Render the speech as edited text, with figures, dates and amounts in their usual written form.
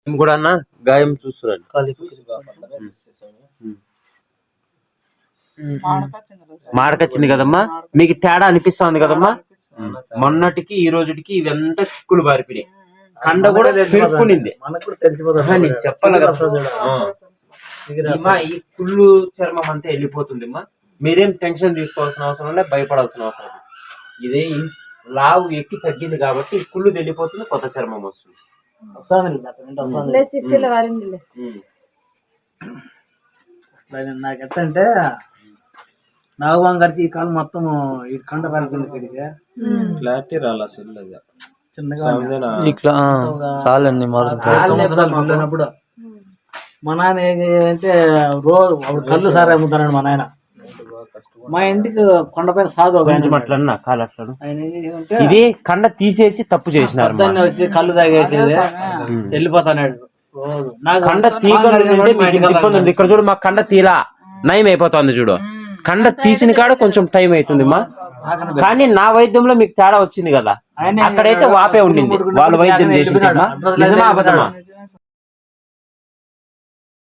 కూడా అన్న గాయం చూస్తున్నాను. మాడకొచ్చింది కదమ్మా, మీకు తేడా అనిపిస్తుంది కదమ్మా. మొన్నటికి ఈ రోజుకి ఇదంతా చిక్కులు బారిపోయినాయి, కండ కూడా పెరుక్కునింది. నేను చెప్పాలి కదా, ఈ కుళ్ళు చర్మం అంతా వెళ్ళిపోతుంది అమ్మా. మీరేం టెన్షన్ తీసుకోవాల్సిన అవసరం లేదు, భయపడాల్సిన అవసరం లేదు. ఇదే లావు ఎక్కి తగ్గింది కాబట్టి ఈ కుళ్ళు వెళ్ళిపోతుంది, కొత్త చర్మం వస్తుంది. నాకు ఎట్లంటే నాగబాం గారికి ఈ కాలం మొత్తం ఈ కండ పారిపోయింది, క్లారిటీ రాలా చిన్నగా చాలండి. మా నాయన అంటే రోజు కళ్ళు సారా అమ్ముతానండి మా నాయన. మా ఇంటికి కొండపైన సాగు అట్లన్నా కాలు అట్లా ఇది కండ తీసేసి తప్పు చేసినారు, వచ్చి కళ్ళు తాగేసేది వెళ్ళిపోతాడు. కండ తీగ ఇక్కడ చూడు, మా కండ తీలా నయం అయిపోతుంది చూడు. కండ తీసిన కాడ కొంచెం టైం అవుతుంది మా, కానీ నా వైద్యంలో మీకు తేడా వచ్చింది కదా. అక్కడైతే వాపే ఉండింది, వాళ్ళు వైద్యం చేసింది. నిజమా అబద్ధమా?